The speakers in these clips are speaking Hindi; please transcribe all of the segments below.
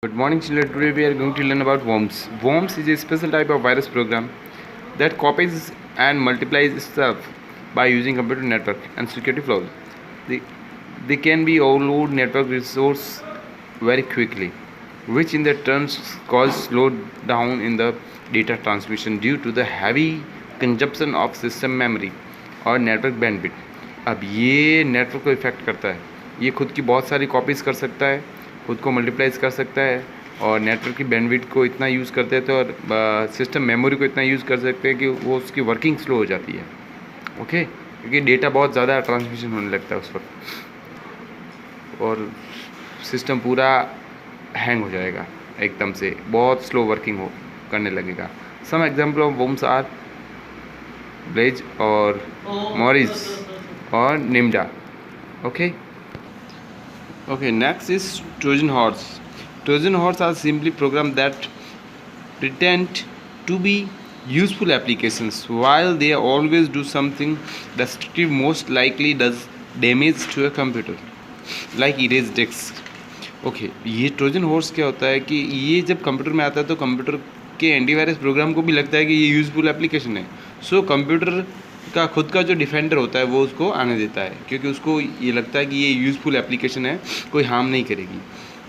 Good morning, children. Today we are going to learn about worms. Worms is a special type of virus program that copies and multiplies itself by using computer network and security flaws. They, they can be overload network resource very quickly, which in the turn cause slowdown in the data transmission due to the heavy consumption of system memory और नेटवर्क बैंडविड्थ. अब ये नेटवर्क को इफेक्ट करता है. ये खुद की बहुत सारी कॉपीज़ कर सकता है, खुद को मल्टीप्लाइज कर सकता है और नेटवर्क की बैंडविड्थ को इतना यूज़ करते हैं तो और सिस्टम मेमोरी को इतना यूज़ कर सकते हैं कि वो उसकी वर्किंग स्लो हो जाती है. ओके, क्योंकि डेटा बहुत ज़्यादा ट्रांसमिशन होने लगता है उस वक्त और सिस्टम पूरा हैंग हो जाएगा, एकदम से बहुत स्लो वर्किंग हो करने लगेगा. Some example of worms are Blaze और मॉरिस और Nimda. Okay, next is Trojan horse. Trojan horse are simply programs that pretend to be useful applications while they always do something destructive, most likely does damage to a computer, like erase disk. Okay, ये ट्रोजन हॉर्स क्या होता है कि ये जब कंप्यूटर में आता है तो कंप्यूटर के एंटीवायरस प्रोग्राम को भी लगता है कि ये यूज़फुल एप्लीकेशन है. सो कंप्यूटर का खुद का जो डिफेंडर होता है वो उसको आने देता है क्योंकि उसको ये लगता है कि ये यूज़फुल एप्लीकेशन है, कोई हार्म नहीं करेगी.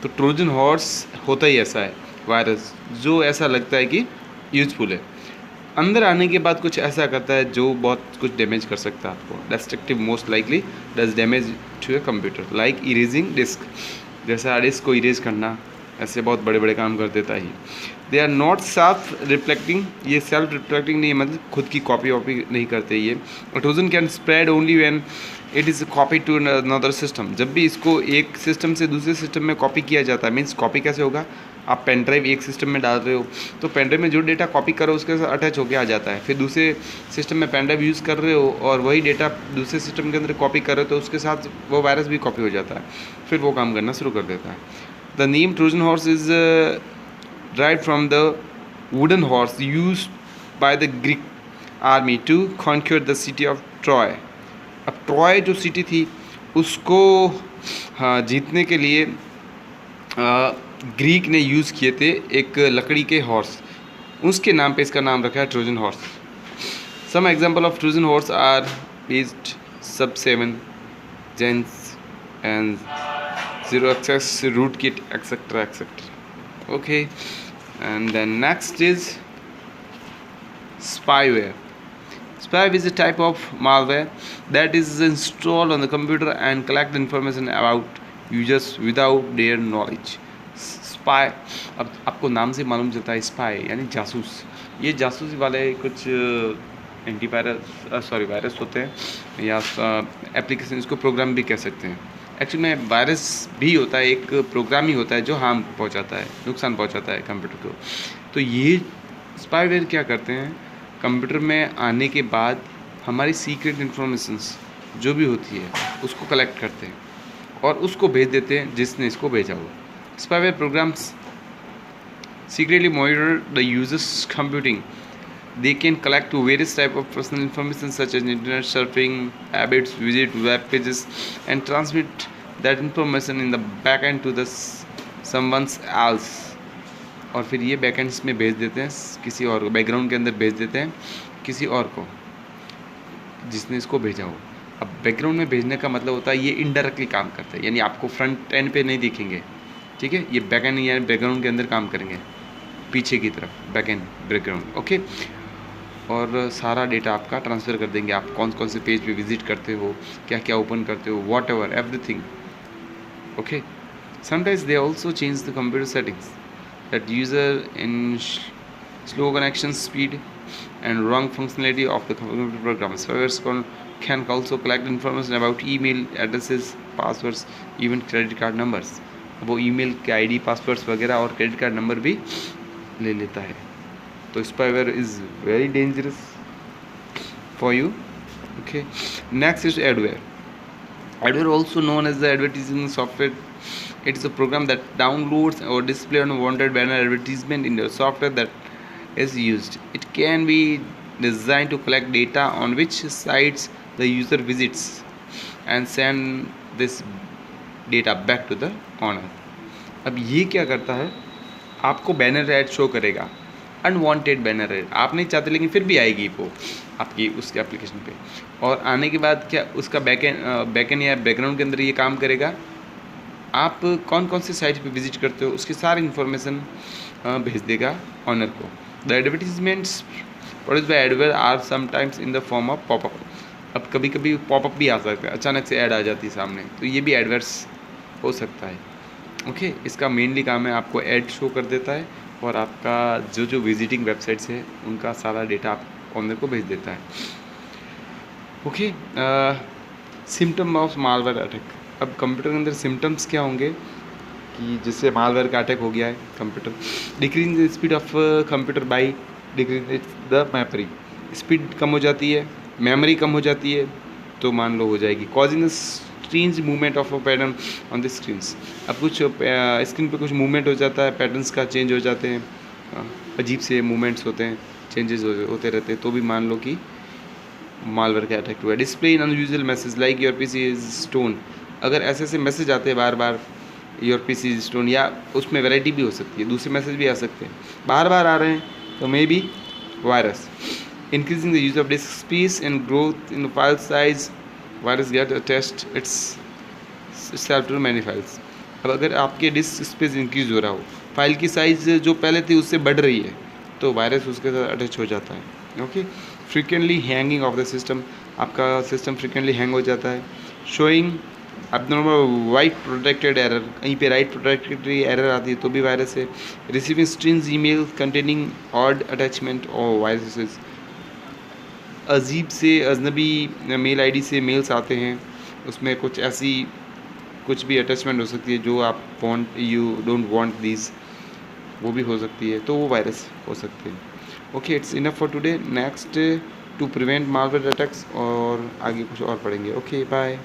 तो ट्रोजन हॉर्स होता ही ऐसा है, वायरस जो ऐसा लगता है कि यूज़फुल है, अंदर आने के बाद कुछ ऐसा करता है जो बहुत कुछ डैमेज कर सकता है आपको. Destructive, most likely does damage to a computer, like erasing disk. जैसा डिस्क को इरेज करना, ऐसे बहुत बड़े बड़े काम कर देता ही. They are not self reflecting. ये सेल्फ रिफ्लेक्टिंग नहीं है, मतलब खुद की कॉपी वॉपी नहीं करते ये. Trojan can spread only when it is copy to another system. जब भी इसको एक सिस्टम से दूसरे सिस्टम में कॉपी किया जाता है, मीन्स कॉपी कैसे होगा, आप पेन ड्राइव एक सिस्टम में डाल रहे हो तो पेन ड्राइव में जो डेटा कॉपी करो उसके साथ अटैच होकर आ जाता है. फिर दूसरे सिस्टम में पेन ड्राइव यूज़ कर रहे हो और वही डेटा दूसरे सिस्टम के अंदर कॉपी कर रहे हो तो उसके साथ वो वायरस भी कॉपी हो जाता है, फिर वो काम करना शुरू कर देता है. The name Trojan horse is derived from the wooden horse used by the Greek army to conquer the city of Troy. अब ट्रॉय जो सिटी थी उसको जीतने के लिए ग्रीक ने यूज़ किए थे एक लकड़ी के हॉर्स, उसके नाम पे इसका नाम रखा है Trojan horse. Some example of Trojan horse are Beast, Sub 7, जेंस and 0xx, rootkit, etcetera etcetera. Okay, and then next is spyware. Spyware is a type of malware that is installed on the computer and collect information about users without their knowledge. Spy, अब आपको नाम से मालूम चलता है स्पाई यानी जासूस. ये जासूसी वाले कुछ एंटीवायरस वायरस होते हैं या एप्लीकेशन, इसको प्रोग्राम भी कह सकते हैं. एक्चुअली में वायरस भी होता है, एक प्रोग्राम ही होता है जो हार्म पहुंचाता है, नुकसान पहुंचाता है कंप्यूटर को. तो ये स्पाईवेयर क्या करते हैं, कंप्यूटर में आने के बाद हमारी सीक्रेट इन्फॉर्मेशंस जो भी होती है उसको कलेक्ट करते हैं और उसको भेज देते हैं जिसने इसको भेजा हुआ. Spyware programs secretly monitor the user's computing. They can collect various type of personal information such as internet surfing habits, visit web pages, and transmit that information in the backend to the someone else. और फिर ये बैकएंड्स में भेज देते हैं किसी और को, बैकग्राउंड के अंदर भेज देते हैं किसी और को जिसने इसको भेजा हो. अब बैकग्राउंड में भेजने का मतलब होता है ये इनडायरेक्टली काम करता है, यानी आपको फ्रंट एंड पे नहीं दिखेंगे, ठीक है. ये बैकएंड यानी बैकग्राउंड के अंदर काम करेंगे, पीछे की तरफ बैकएंड बैकग्राउंड. ओके, और सारा डेटा आपका ट्रांसफ़र कर देंगे. आप कौन कौन से पेज पे विजिट करते हो, क्या क्या ओपन करते हो, what ever everything. Okay, sometimes they also change the computer settings that user in slow connection speed and wrong functionality of the computer program. Spywares can also collect information about email addresses, passwords, even credit card numbers. वो email के ID, passwords वगैरह और credit card number भी ले लेता है. तो spyware is very dangerous for you. Okay, next is adware. Adware, also known as the advertising software, it is a program that downloads or displays unwanted banner advertisement in the software that is used. It can be designed to collect data on which sites the user visits and send this data back to the owner. अब ये क्या करता है, आपको बैनर ऐड शो करेगा, अनवांटेड बैनर ऐड, आप नहीं चाहते लेकिन फिर भी आएगी वो आपकी उसके एप्लीकेशन पे। और आने के बाद क्या उसका बैकएंड या बैकग्राउंड के अंदर ये काम करेगा, आप कौन कौन से साइट पे विजिट करते हो उसकी सारी इन्फॉर्मेशन भेज देगा ऑनर को। The advertisements produced by adware are sometimes in the form of popup. अब कभी कभी पॉपअप भी आ सकता है, अचानक से ऐड आ जाती है सामने, तो ये भी एडवर्ट्स हो सकता है। ओके, इसका मेनली काम है आपको ऐड शो कर देता है और आपका जो विजिटिंग वेबसाइट्स है उनका सारा डेटा आप ऑनर को भेज देता है। Okay, symptom of malware attack. अब कंप्यूटर के अंदर सिम्टम्स क्या होंगे कि जिससे मालवेयर का अटैक हो गया है computer. Decrease the speed of computer by decrease the memory, speed कम हो जाती है, मेमोरी कम हो जाती है, तो मान लो हो जाएगी। Causing strange movement of a pattern on the screens. अब कुछ स्क्रीन पे कुछ मूवमेंट हो जाता है, पैटर्न्स का चेंज हो जाते हैं, अजीब से मूवमेंट्स होते हैं, चेंजेस होते रहते हैं, तो भी मान लो कि मालवेयर का अटैक हुआ है। Display in unusual message like your PC is stone. अगर ऐसे ऐसे मैसेज आते हैं बार बार, योर पीसी इज स्टोन, या उसमें वैरायटी भी हो सकती है, दूसरे मैसेज भी आ सकते हैं, बार बार आ रहे हैं, तो maybe virus. Increasing the use of disk space and growth in file size, virus get attached itself to many files. अब अगर आपके डिस्क स्पेस इंक्रीज हो रहा हो, फाइल की साइज़ जो पहले थी उससे बढ़ रही है, तो वायरस उसके साथ अटैच हो जाता है। Okay, frequently hanging of the system, आपका सिस्टम फ्रीक्वेंटली हैंग हो जाता है। Showing abnormal right protected error, कहीं पे राइट प्रोटेक्टेड एरर आती है तो भी वायरस है। Receiving strings email containing odd attachment और वायरसेस, अजीब से अजनबी मेल आईडी से मेल्स आते हैं, उसमें कुछ ऐसी कुछ भी अटैचमेंट हो सकती है जो आप यू डोंट वांट दीज, वो भी हो सकती है, तो वो वायरस हो सकते हैं। Okay, it's enough for today. Next to prevent malware attacks, और आगे कुछ और पढ़ेंगे। Okay, bye.